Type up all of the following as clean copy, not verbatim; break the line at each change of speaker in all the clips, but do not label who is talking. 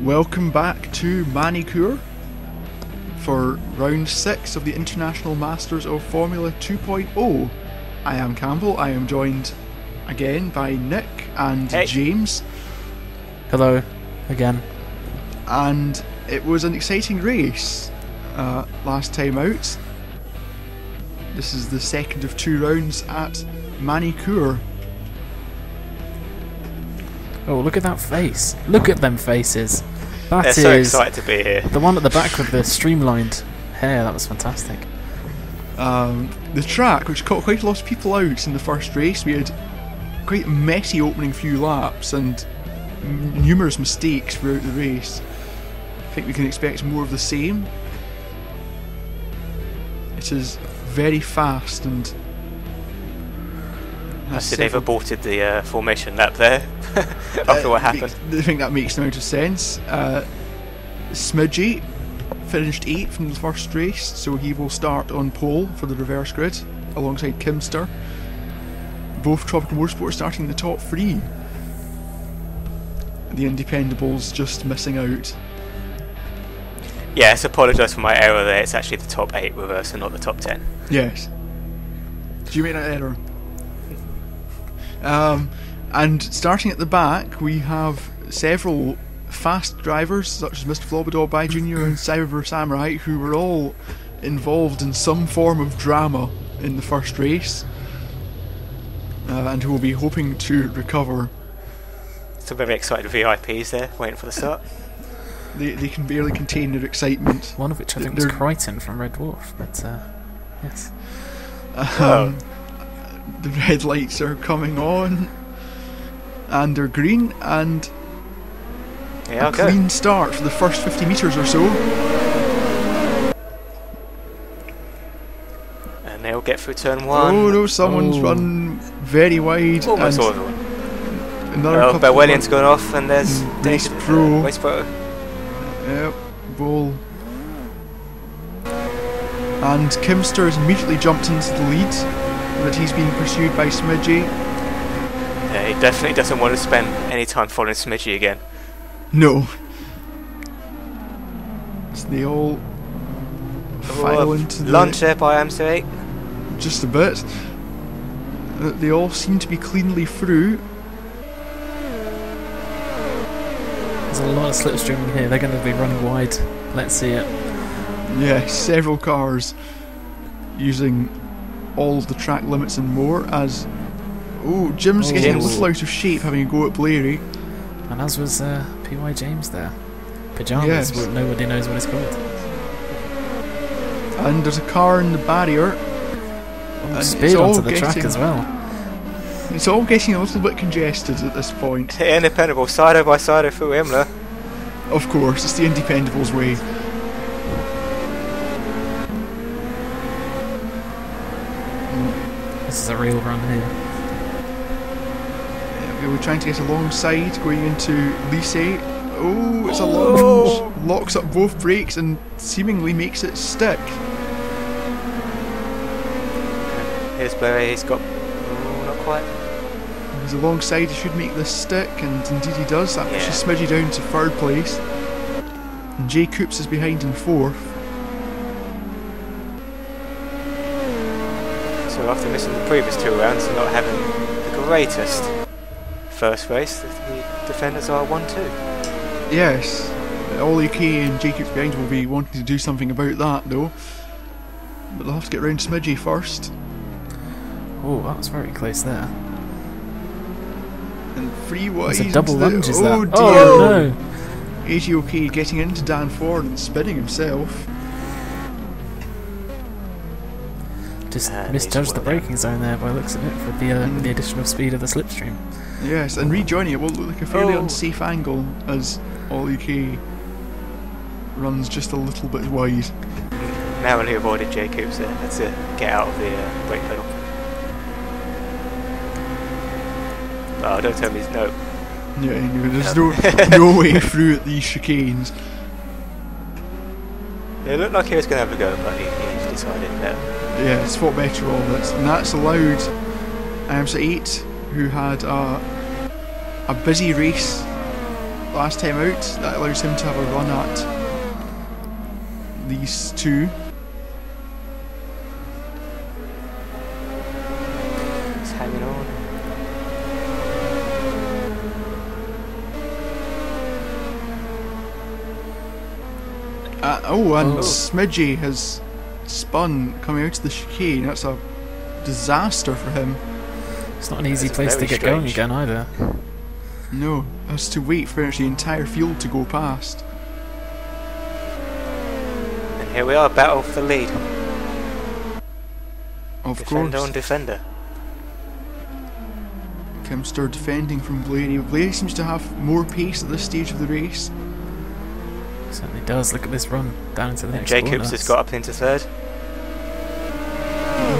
Welcome back to Magny-Cours for round 6 of the International Masters of Formula 2.0. I am Campbell. I am joined again by Nick and James.
Hello, again.
And it was an exciting race last time out. This is the second of 2 rounds at Magny-Cours.
Oh, look at that face. Look at them faces.
They're so excited to be here.
The one at the back with the streamlined hair, that was fantastic.
The track, which caught quite a lot of people out in the first race, we had quite a messy opening few laps and numerous mistakes throughout the race. I think we can expect more of the same. It is very fast and...
I see they've aborted the formation lap there after what happened.
I think that makes no amount of sense. Smidgy finished 8th from the first race, so he will start on pole for the reverse grid alongside Kimster. Both Tropical Motorsport starting in the top 3. The Independables just missing out.
Yes, apologise for my error there. It's actually the top 8 reverse and not the top 10.
Yes. Did you make that error? And starting at the back, we have several fast drivers such as Mr. Flobadol Jr. and Cyber Samurai, who were all involved in some form of drama in the first race, and who will be hoping to recover.
Some very excited VIPs there, waiting for the start.
They can barely contain their excitement.
One of which I think was Crichton from Red Dwarf, but yes.
The red lights are coming on, and they're green, and a clean start for the first 50 metres or so.
And they'll get through turn 1.
Oh no, someone's run very wide.
Almost all of them. Bellwellian's gone off, and there's
Race Pro.
Race Pro.
Yep, Bull. And Kimster has immediately jumped into the lead. That he's being pursued by Smidgy.
Yeah, he definitely doesn't want to spend any time following Smidgy again.
No. So they all file into the...
Lunge there by Amster 8.
Just a bit. They all seem to be cleanly through.
There's a lot of slipstreaming here. They're going to be running wide. Let's see it.
Yeah, several cars using all of the track limits and more as... Oh, Jim's getting a little out of shape having a go at Blairy.
And as was PY James there. Pyjamas,
yes.
Nobody knows what it's called.
And there's a car in the barrier.
Oh, speed onto the track as well.
It's all getting a little bit congested at this point.
Independable, side by side through Imler.
Of course, it's the Independables way.
This is a real run here.
Yeah, we're trying to get alongside, going into Lycée. Oh, it's a lunge. Locks up both brakes and seemingly makes it stick.
Here's Blair, he's got... Oh, not quite.
He's alongside, he should make this stick, and indeed he does. That pushes Smidgy down to 3rd place. And Jay Coops is behind in 4th.
So after missing the previous 2 rounds and not having the greatest first race, the defenders are 1-2.
Yes, Ollie K and Jacobs behind will be wanting to do something about that though. But they'll have to get round Smidgy first.
Oh, that was very close there.
And 3 wide.
It's a double lunge, is that?
Oh dear!
Oh no!
ATOK getting into Dan Ford and spinning himself.
Just misjudged the braking zone there by the looks of it for the additional speed of the slipstream.
Yes, and rejoining it will look like a fairly unsafe angle as Ollie K runs just a little bit wide.
Narrowly avoided Jacobs there. That's it. Get out of the brake pedal. Oh, don't tell me he's no.
Yeah, there's no way through at these chicanes.
It looked like he was going to have a go, but he decided no.
Yeah, it's fought better all of it, and that's allowed IMSA 8, who had a busy race last time out. That allows him to have a run at these two.
He's hanging on.
And Smidgy has spun coming out of the chicane. That's a disaster for him.
It's not an easy place to get going again either.
No, has to wait for the entire field to go past.
And here we are, battle for the lead.
Of
Defender
course.
on defender.
Kimster defending from Blaney. Blaney seems to have more pace at this stage of the race.
Certainly does. Look at this run down into the
And
next
Jacobs
corner.
has got up into third.
He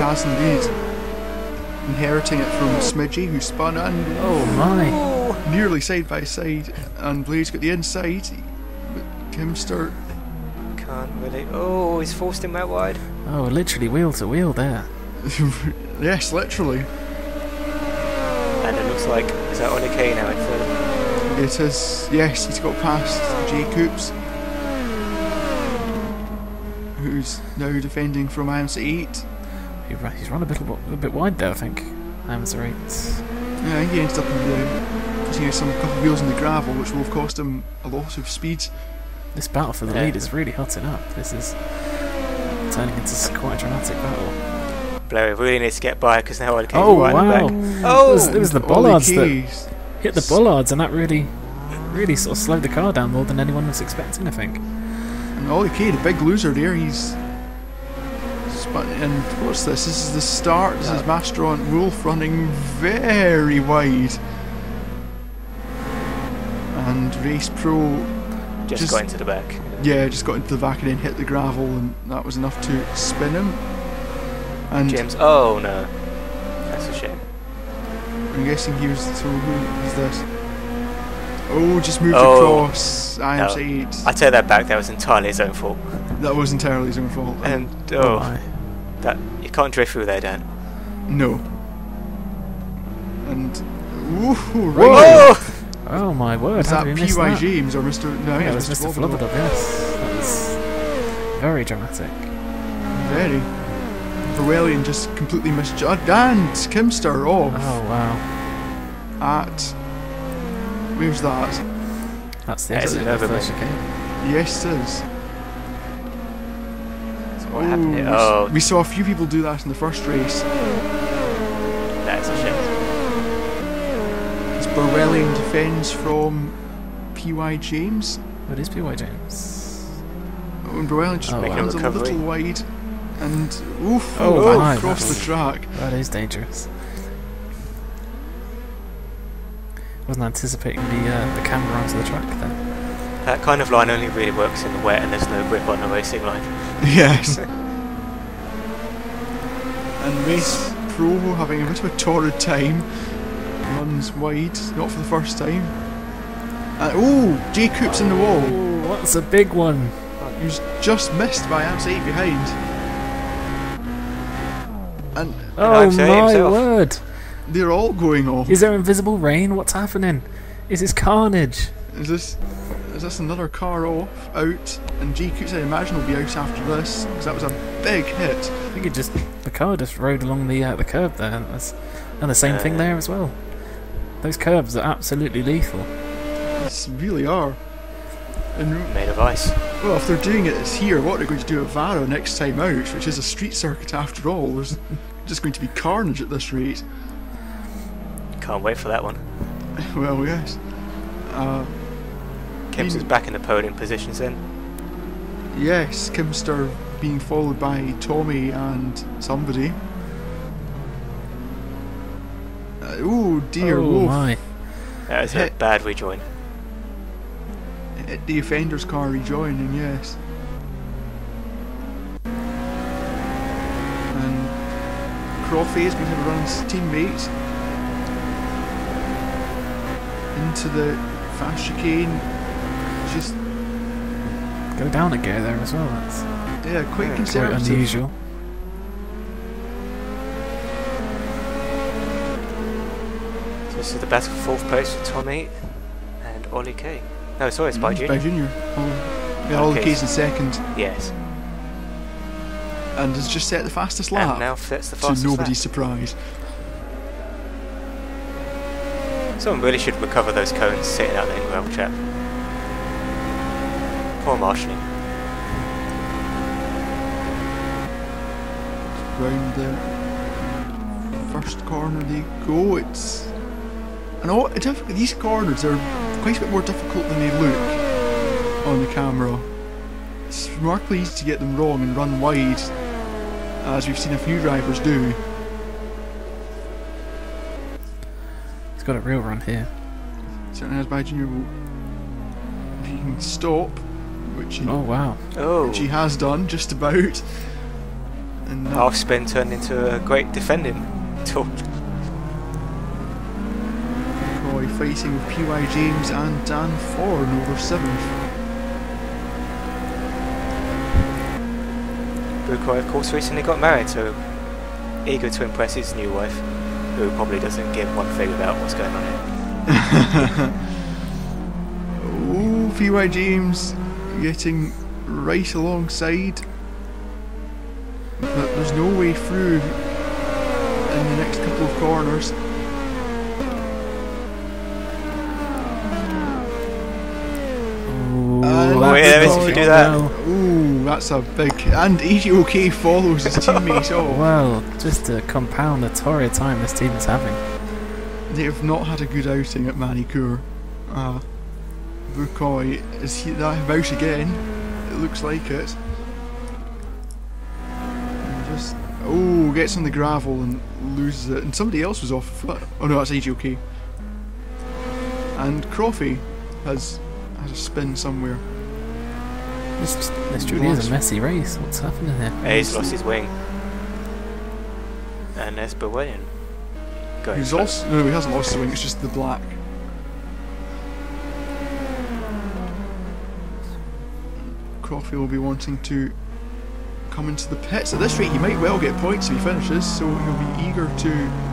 has indeed. Inheriting it from Smidgy, who spun and
Oh my!
nearly side by side. And Blade's got the inside. But Kimster.
Can't really. Oh, he's forced him out wide.
Oh, literally wheel to wheel there.
Yes, literally.
And it looks like, is that Ollie Kay now in third?
It is. Yes, he's got past Jacobs, who's now defending from IMC8.
He's run a bit wide there, I think. Amateur 8.
Yeah, I think he ended up putting some couple of wheels in the gravel, which will have cost him a lot of speed.
This battle for the lead is really hotting up. This is turning into quite a dramatic battle.
Blair really needs to get by because now Ollie Kay's
Oh
right
wow!
in the back. Oh!
It was the bollards that hit the bollards, and that really sort of slowed the car down more than anyone was expecting, I think.
And Ollie Kay, the big loser there, he's spun. And what's this? This is the start. This is Masteron Wolf running very wide. And Race Pro
Just got into the back.
Yeah, just got into the back and then hit the gravel, and that was enough to spin him. And
James, oh no. That's a shame.
I'm guessing he was. So who is this? Oh, just moved across. I am saying
I take that back. That was entirely his own fault.
that was entirely his own fault.
And
my.
that you can't drift through there, Dan.
No. And ooh,
Whoa!
right.
Oh my word!
Was
How
that
did we miss
P.Y.
that?
James or Mr. No,
Yeah, it
it
was
was
Mr. Flubberdob. Yes, that was very dramatic.
Very. Orwellian just completely misjudged. And Kimster off
Oh wow!
at. Where's that?
That's the
That is
exit of the
another
first chicane.
Yes, it is.
So what happened here?
Ooh,
Oh,
we saw a few people do that in the first race.
that's a shame.
As Orwellian defends from P.Y. James.
What is P.Y. James?
Oh, and Orwellian just
Making a
runs a
recovery.
little wide. And oof,
Oh, my,
across
that
the
was-
track.
That is dangerous. Wasn't anticipating the camera onto the track then.
That kind of line only really works in the wet and there's no grip on the racing line.
Yes. And Race Pro having a bit of a torrid time. Runs wide, not for the first time. And Jacobs in the wall.
Oh, that's a big one.
He was just missed by MC8 behind. And
Oh
I'd say
my
himself.
word!
they're all going off.
Is there invisible rain? What's happening? Is this carnage?
Is this another car off, out? And Jacobs, I imagine, will be out after this, because that was a big hit.
I think the car just rode along the curb there. And the same thing there as well. Those curves are absolutely lethal.
They really are. And
Made of ice.
well, if they're doing it here, what they're going to do at Varo next time out, which is a street circuit after all, there's just going to be carnage at this rate.
Can't wait for that one.
Well, yes.
Kim's is back in the podium positions then.
Yes, Kimster being followed by Tommy and somebody. Oh dear,
Oh
Wolf.
my.
That was a bad rejoin.
The offender's car rejoining, yes. And Croffey is going to have a run his teammate into the fast chicane. Just
Go down a gear there as well. That's
quite
quite
conservative.
unusual.
So this is the battle for fourth place for Tommy and Ollie Kay. No, sorry, it's by
By
Junior.
Junior. Yeah, all the
Okay.
K's in second.
Yes.
And has just set the fastest lap.
And now that's the
to
fastest
nobody's
lap.
surprise.
Someone really should recover those cones sitting out there in gravel trap. Poor marshalling.
Round the first corner they go. It's these corners are quite a bit more difficult than they look on the camera. It's remarkably easy to get them wrong and run wide, as we've seen a few drivers do.
He's got a real run here.
Certainly as by Junior will, if he can stop, which he,
Oh wow.
Oh,
which he has done just about. And
half spin turned into a great defending tool.
Roy fighting with P.Y. James and Dan Ford over 7th.
Bukoy, of course, recently got married, so eager to impress his new wife, who probably doesn't give one fig about what's going on here.
Oh, P.Y. James getting right alongside, but there's no way through in the next couple of corners.
Oh,
yeah, there is if you do that.
Ooh, that's a big... And AGOK follows his teammate off.
Well, just to compound the torrid time this team is having.
They have not had a good outing at Magny-Cours. Bukoy, is he about again? It looks like it. And just... Oh, gets on the gravel and loses it. And somebody else was off foot. Oh no, that's AGOK. And Croffey has a spin somewhere.
This truly is a messy race. What's happening here?
He's lost his wing. And there's Bowellian. Going
He's
slow.
also... No, he hasn't lost the wing, it's just the black. Croffey will be wanting to come into the pits. At this rate, he might well get points if he finishes, so he'll be eager to...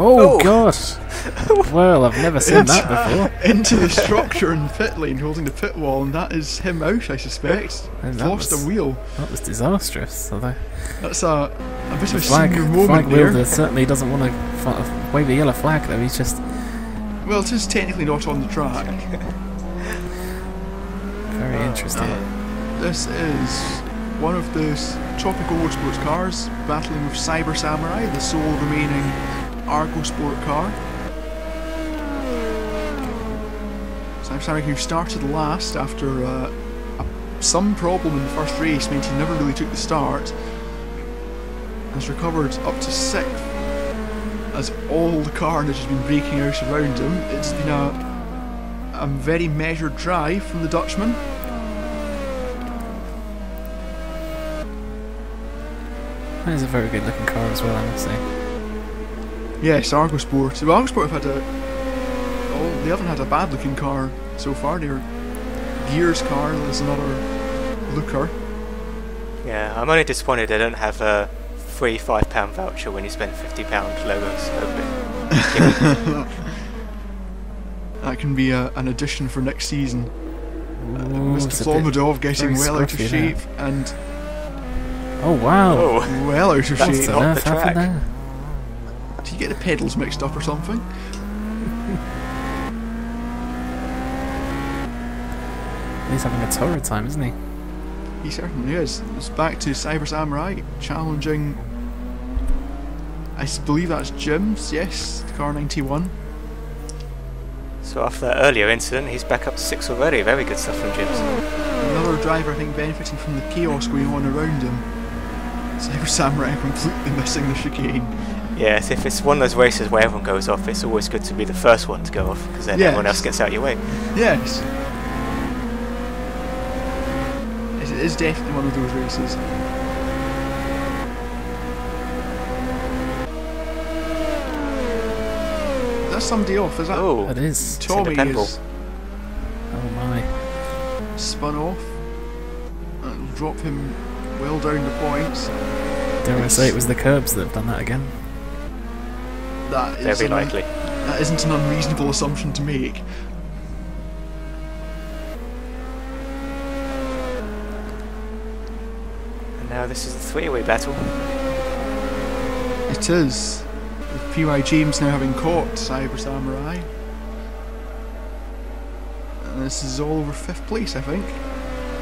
Oh, God! Well, I've never seen that before.
into the structure in the pit lane, holding the pit wall, and that is him out, I suspect.
And
He's
that
lost
was-
a wheel.
That was disastrous. Although
That's a bit of a
flag
senior moment there.
wielder certainly doesn't want to wave a yellow flag, though. He's just
Well, it is technically not on the track.
very interesting.
This is one of the Tropical Motorsports cars battling with Cyber Samurai, the sole remaining Argo Sport car. Cyber Samurai, who started last after some problem in the first race, meant he never really took the start, has recovered up to 6th as all the carnage has been breaking out around him. It's been a very measured drive from the Dutchman.
That is a very good looking car as well, I must say.
Yes, Argo Sport. Well, Argo Sport have had they haven't had a bad looking car so far. Their Gears car is another looker.
Yeah, I'm only disappointed they don't have a free £5 voucher when you spend £50 logos.
That can be an addition for next season.
Ooh,
Mr.
it's a bit
Flomidov getting
very
well out of
scruffy
shape
there.
and
Oh wow!
Oh,
well out of
That's
shape.
not
What on
the
earth happened
track.
there?
Did you get the pedals mixed up or something?
He's having a torrid time, isn't he?
He certainly is. It's back to Cyber Samurai challenging. I believe that's Jim's. Yes, car 91.
so after that earlier incident, he's back up to 6 already. Very good stuff from James.
Another driver, I think, benefiting from the chaos going on around him. Cyber Samurai completely missing the chicane.
Yes, if it's one of those races where everyone goes off, it's always good to be the first one to go off, because then everyone
Yes.
else gets out of your way.
Yes. It is definitely one of those races. That's somebody off, is that?
Oh,
That is.
Tommy
Pendle.
is
Oh my!
spun off. That'll drop him well down the points.
Dare I say it was the curbs that have done that again?
That is
very likely.
That isn't an unreasonable assumption to make.
And now this is the three-way battle.
It is. With PY James now having caught Cyber Samurai. And this is all over 5th place, I think,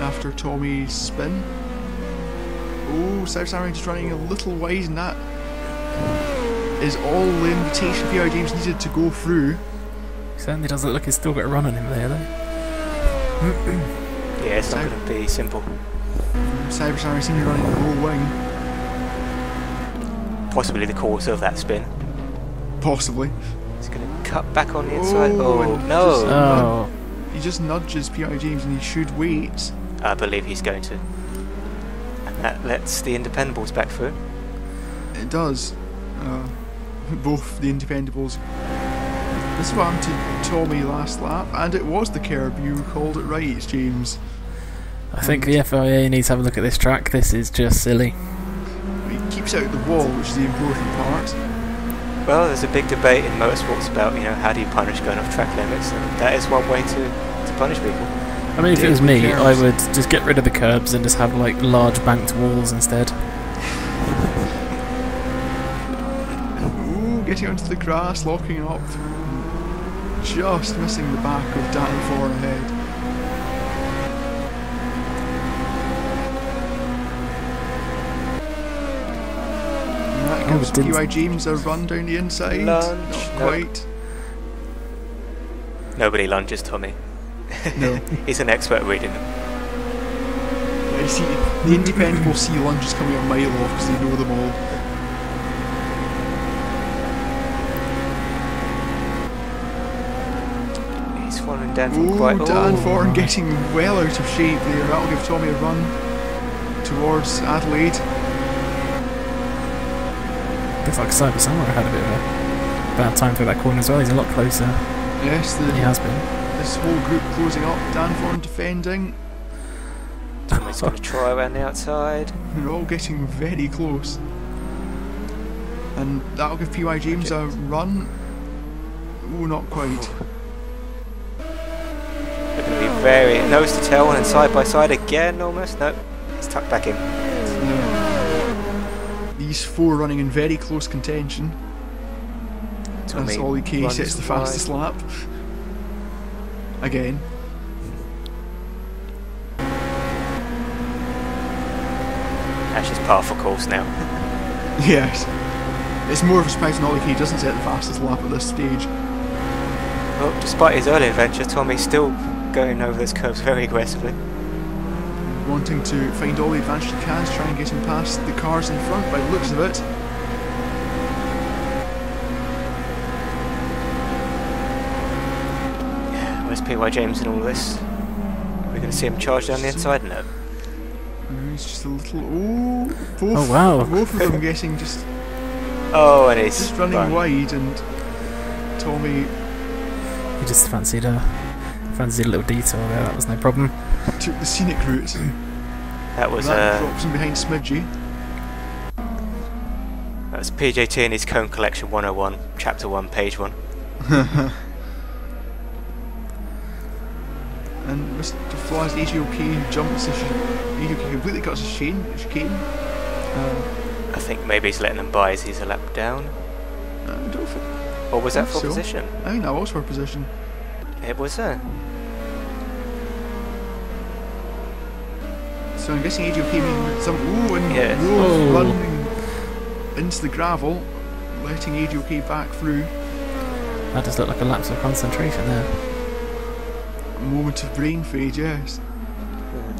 after Tommy's spin. Oh, Cyber Samurai just running a little wide, and that is all the invitation PY James needed to go through.
Certainly does look like he's still got a run on him there, though.
Yeah, it's not going to be simple.
Cyber Samurai seems to be running a low wing.
Possibly the cause of that spin.
Possibly.
He's going to cut back on the inside. Oh,
and
no!
Oh.
He just nudges PI James and he should wait.
I believe he's going to. And that lets the Independables back through.
It does. Both the Independables. This is what happened to Tommy last lap, and it was the curb. You called it right, James.
I think the FIA needs to have a look at this track. This is just silly.
He keeps out the wall, which is the important part.
Well, there's a big debate in motorsports about, you know, how do you punish going off track limits, and that is one way to punish people.
I mean, if it was me, I would just get rid of the curbs and just have like large banked walls instead.
Ooh, getting onto the grass, locking up. Just missing the back of Dan Thorne ahead. And that gives PY James a run down the inside.
Lunge.
Not quite.
Nobody lunges Tommy.
No.
He's an expert at reading them.
Yeah, you see, the Independable see lunges coming a mile off because they know them all.
He's following Dan Thorne quite...
Dan Thorne getting well out of shape there. That'll give Tommy a run towards Adelaide.
Looks like Cyber Samurai had a bit of a bad time through that corner as well. He's a lot closer
Yes,
than he has been.
this whole group closing up. Dan Thorne defending.
Tommy's going to try around the outside.
They're all getting very close. And that'll give PY James a run. Oh, not quite.
They're going to be very nose to tail and side by side again almost. Nope, it's tucked back in.
These four running in very close contention.
Tommy
As Ollie Kay sets the fastest lap. Again.
That's just par for course now.
Yes. It's more of a surprise when Ollie Kay doesn't set the fastest lap at this stage.
Well, despite his early adventure, Tommy's still going over those curves very aggressively.
Wanting to find all the advantage he can to try and get him past the cars in front by the looks of it.
Where's PY James in all this? We're going to see him charge down the inside? No.
He's just a little... Oh, both,
Oh, wow.
both of them getting just
Oh, and he's
running wide, and Tommy
He just fancied a little detour there. That was no problem.
took the scenic route.
that was
That drops him behind Smidgey.
that was PJT and his Cone Collection 101, Chapter 1, Page 1.
And Mr. Flaw's AGOK jumps as AGOK completely cuts his chicane.
I think maybe he's letting them by as he's a lap down.
I don't think...
Or was that for
so.
position?
I think that was for position.
It was
So I'm guessing AGOK made some... Ooh, and
Yes.
Rove running into the gravel, letting AGOK back through.
That does look like a lapse of concentration there.
A moment of brain fade, yes.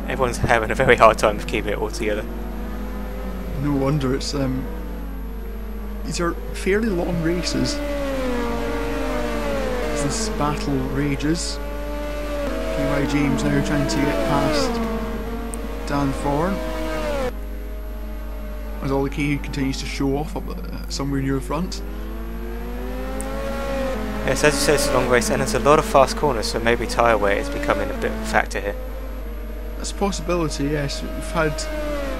Everyone's having a very hard time keeping it all together.
No wonder it's these are fairly long races as this battle rages. PY James now trying to get past Dan Thorne as Ollie Kay continues to show off up somewhere near the front.
Yes, as you say, it's a long race and there's a lot of fast corners, so maybe tyre weight is becoming a bit of a factor here.
That's a possibility, yes. We've had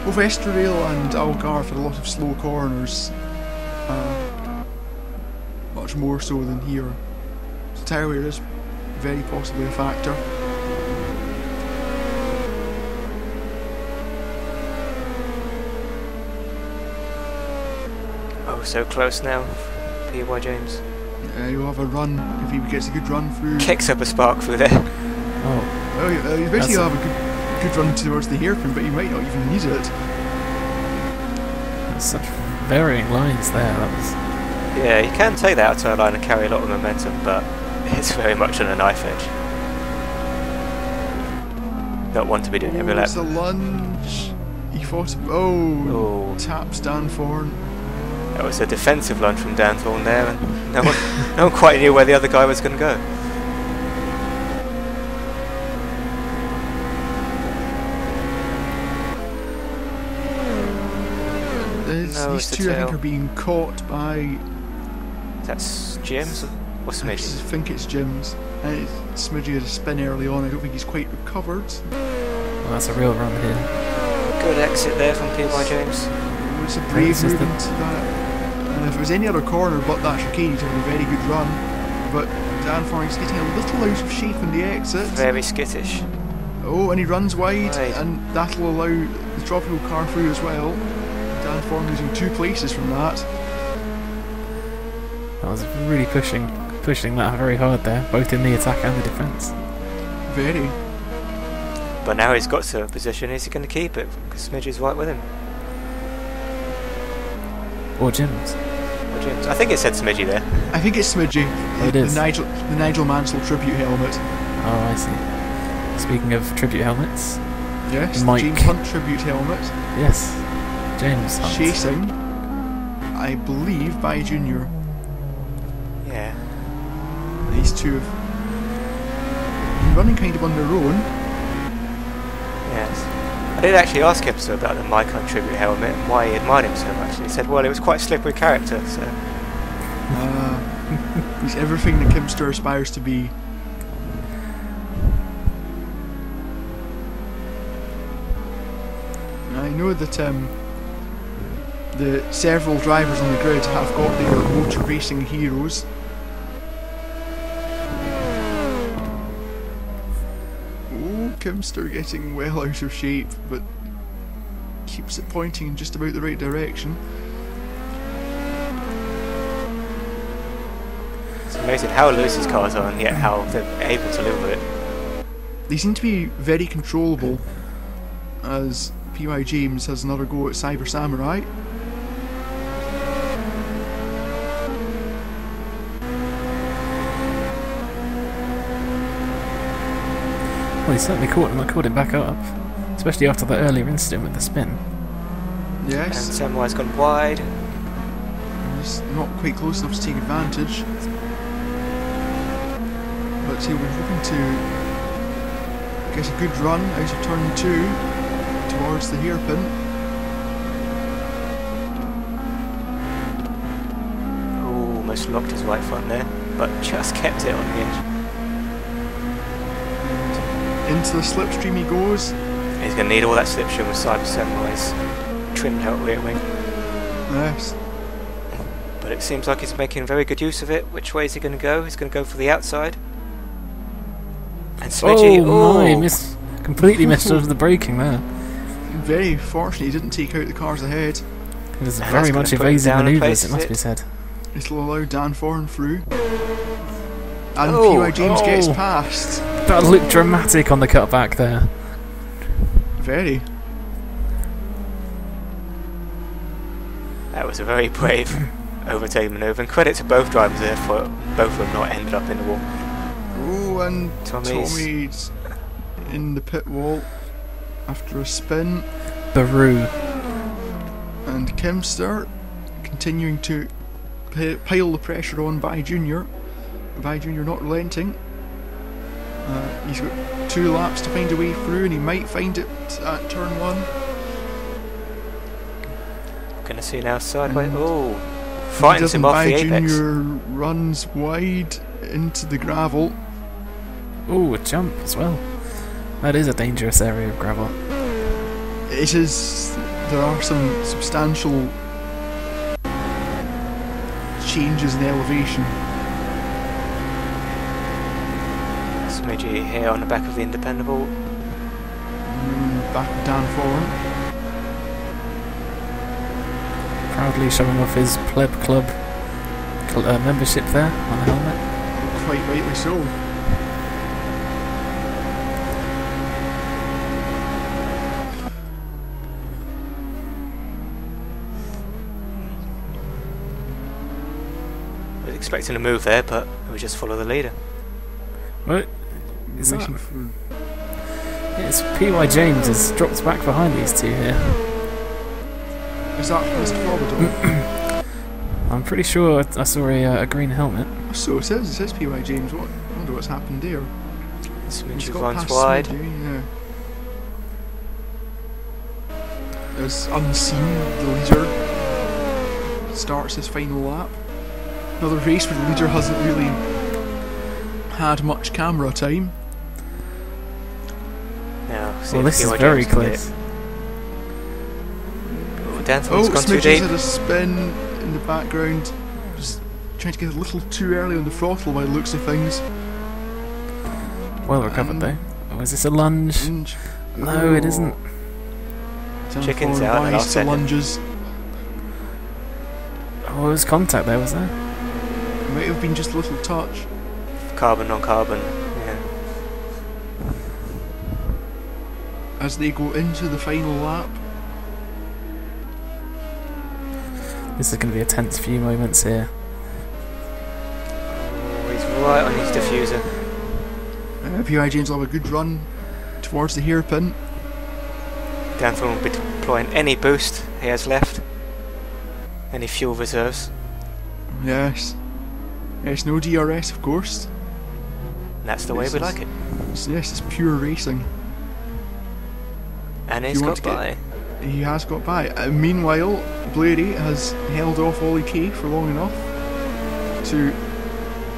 both Estoril and Algarve had a lot of slow corners. Much more so than here. So tyre wear is very possibly a factor.
Oh, so close now, P.Y. James.
He'll have a run if he gets a good run through.
Kicks up a spark through there.
Oh,
He'll basically have a good run towards the hairpin, but he might not even need it.
there's such varying lines there. That was.
Yeah, you can take that outside line and carry a lot of momentum, but it's very much on a knife edge. Not one to be doing every lap.
It's a lunge. He fought. Taps Dan Thorne.
That was a defensive lunge from Dan Thorne there, and no one quite knew where the other guy was going to go.
These two, I think, are being caught by.
That's James or Smidgy?
I think it's Jim's. Smidgy had a spin early on. I don't think he's quite recovered.
Well, that's a real run here.
Good exit there from P.Y. James.
It's a brave move into that. And if it was any other corner but that chicane, he'd have a very good run. But Dan Thorne is getting a little out of shape in the exit.
Very skittish.
Oh, and he runs wide, and that'll allow the tropical car through as well. Dan Thorne losing 2 places from that.
That was really pushing that very hard there, both in the attack and the defence.
Very.
But now he's got to a position, is he going to keep it? Because Smidgy's right with him.
Or Jim's.
I think it said Smidgy there.
I think it's Smidgy.
Oh, it is.
The Nigel Mansell tribute helmet.
Oh, I see. Speaking of tribute helmets.
Yes,
Mike.
the James Hunt tribute helmet.
Yes, James Hunt.
Chasing, I believe, by Junior.
Yeah.
These two have been running kind of on their own.
Yes. I did actually ask him about the Mike Hunt tribute helmet and why he admired him so much. And he said, well, it was quite a slippery character, so...
He's everything that Kimster aspires to be. I know that the several drivers on the grid have got their motor racing heroes. Oh, Kimster getting well out of shape, but keeps it pointing in just about the right direction.
It's amazing how loose his cars are and yet how they're able to live with it.
They seem to be very controllable, as P.Y. James has another go at Cyber Samurai.
Well, he certainly caught him back up, especially after that earlier incident with the spin.
Yes.
And Samurai's gone wide.
He's not quite close enough to take advantage, but he'll be hoping to get a good run out of turn 2 towards the hairpin.
Oh, almost locked his right front there, but just kept it on the edge.
Into the slipstream he goes.
He's going to need all that slipstream with Cyber Samurai's trimmed out rear wing.
Yes.
But it seems like he's making very good use of it. Which way is he going to go? He's going to go for the outside. And Smidgy,
completely missed over the braking there.
Very fortunate he didn't take out the cars ahead.
It was very much evasive manoeuvres, it must be said.
This will allow Dan Thorne through. And P.Y. James gets past.
That looked dramatic on the cutback there.
Very. That was a very brave overtaking manoeuvre, and credit to both drivers there for both of them not ended up in the wall.
Oh, and Tommy's in the pit wall after a spin.
Baru.
And Kimster continuing to pile the pressure on by Junior. By Junior not relenting. He's got 2 laps to find a way through, and he might find it at turn 1.
Gonna see now sideways. Oh, frightens him off the apex.
Junior runs wide into the gravel.
Oh, a jump as well. That is a dangerous area of gravel.
It is. There are some substantial changes in elevation.
Smidgy here on the back of the Independable.
Back of Dan Foran.
Proudly showing off his pleb club membership there on the helmet.
Quite rightly so.
I was expecting a move there, but we just follow the leader.
Well, it's P.Y. James has dropped back behind these two here.
Is that Mr. Flobberdoll?
I'm pretty sure I saw a green helmet.
So it says P.Y. James. I wonder what's happened there.
Smidgy runs wide.
Smidgy, yeah. As unseen, the leader starts his final lap. Another race where the leader hasn't really had much camera time.
Now,
well, this is very close.
Danthorne's gone too
Smidgy's
deep.
had a spin in the background. Just trying to get a little too early on the throttle by the looks of things.
Well recovered though. Oh, is this a lunge? No, it isn't.
Chickens out in the last second.
Lunges.
Oh, there was contact there, was there?
It might have been just a little touch.
Carbon on carbon, yeah.
As they go into the final lap.
This is going to be a tense few moments here.
Oh, he's right on his diffuser.
P.Y. James will have a good run towards the hairpin.
Danthorne will be deploying any boost he has left. Any fuel reserves.
Yes. Yes, no DRS of course.
And that's the way we like it.
Yes, it's pure racing.
And he's got by.
He has got by. Meanwhile, Blairy has held off Ollie Kay for long enough to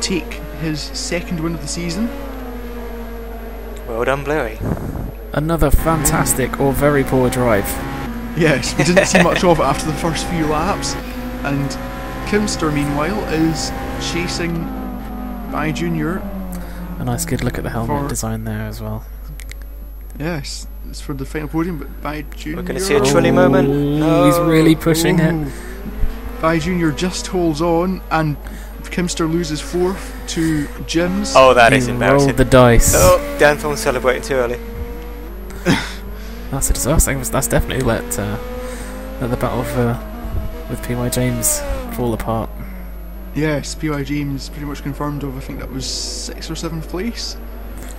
take his second win of the season.
Well done, Blairy.
Another fantastic or very poor drive.
Yes, we didn't see much of it after the first few laps. And Kimster, meanwhile, is chasing by Junior.
A nice good look at the helmet design there as well.
Yes, it's for the final podium, but by Junior...
We're going to see a trolley moment. No.
He's really pushing it.
By Junior just holds on, and Kimster loses fourth to Jim's.
Oh, that is embarrassing.
Rolled the dice.
Oh, Danthorne's celebrating too early.
That's a disaster. That's definitely let the battle with P.Y. James fall apart.
Yes, P.Y. James pretty much confirmed of, I think that was 6th or 7th place.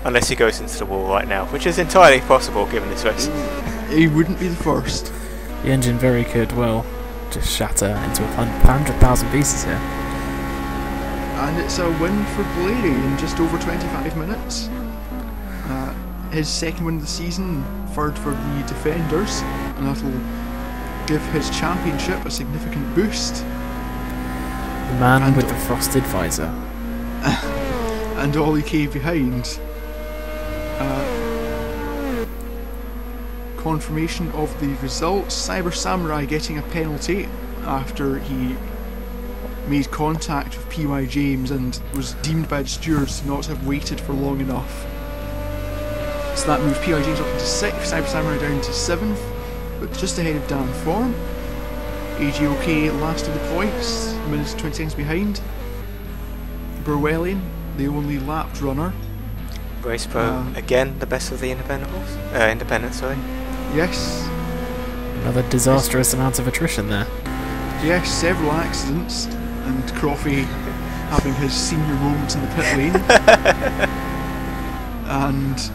Unless he goes into the wall right now, which is entirely possible given this race.
He wouldn't be the first.
The engine very could well just shatter into 100,000 pieces here.
And it's a win for Blairy in just over 25 minutes. His second win of the season, third for the Defenders, and that'll give his championship a significant boost.
The man with the frosted visor.
And Ollie Kay behind. Confirmation of the results. Cyber Samurai getting a penalty after he made contact with P.Y. James and was deemed by the stewards to not have waited for long enough. So that moves P.Y. James up into 6th, Cyber Samurai down to 7th, but just ahead of Dan Thorne. AGOK last of the points, minutes 20 seconds behind. Burwellian, the only lapped runner.
Race Pro, again the best of the independents, sorry.
Yes.
Another disastrous amount of attrition there.
Yes, several accidents, and Croffey having his senior moments in the pit lane. And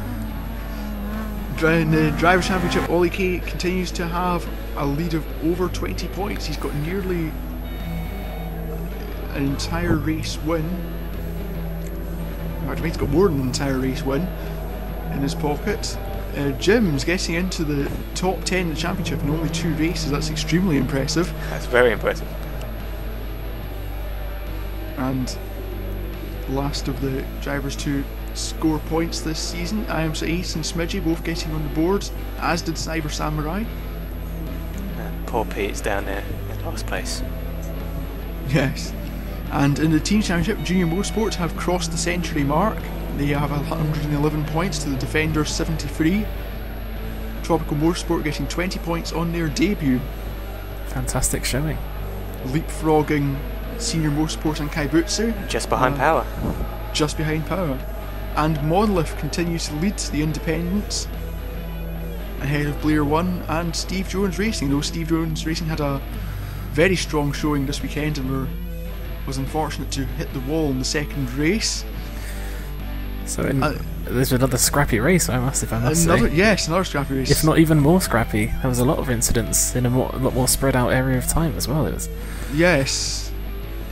in the Drivers' Championship, Ollie Kay continues to have a lead of over 20 points. He's got nearly an entire race win. In fact, he's got more than an entire race win in his pocket. Jim's getting into the top 10 in the championship in only 2 races. That's extremely impressive.
That's very impressive.
And last of the drivers to score points this season, IAMSA Ace and Smidgy both getting on the board, as did Cyber Samurai.
And poor Pete's down there in last place.
Yes. And in the team championship, Junior Motorsports have crossed the century mark They have 111 points to the Defender's 73. Tropical Motorsport getting 20 points on their debut.
Fantastic showing.
Leapfrogging Senior Motorsport and Kaibutsu.
Just behind Power.
Just behind Power. And Monolith continues to lead the independents ahead of Blair 1 and Steve Jones Racing, though Steve Jones Racing had a very strong showing this weekend and was unfortunate to hit the wall in the second race.
So there's another scrappy race, I must say.
Yes, another scrappy race.
If not even more scrappy. There was a lot of incidents in a lot more spread out area of time as well. It was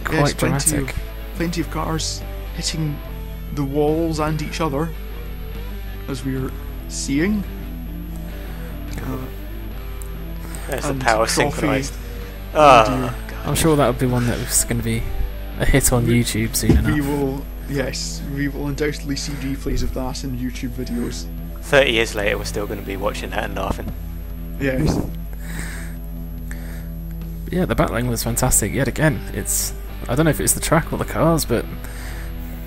quite dramatic.
Plenty of cars hitting the walls and each other, as we're seeing.
There's the Power synchronised.
I'm sure that would be one that was going to be a hit on YouTube soon enough.
We will undoubtedly see replays of that in YouTube videos.
30 years later, we're still going to be watching that and laughing.
Yes.
Yeah, the battling was fantastic yet again. I don't know if it's the track or the cars, but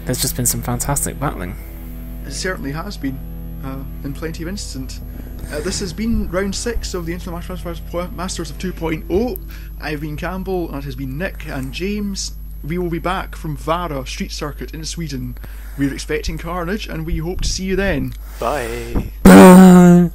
there's just been some fantastic battling.
It certainly has been, in plenty of instances. This has been round 6 of the International Masters of 2.0. I've been Campbell, and it has been Nick and James. We will be back from Vara Street Circuit in Sweden. We're expecting carnage, and we hope to see you then.
Bye.
Bye.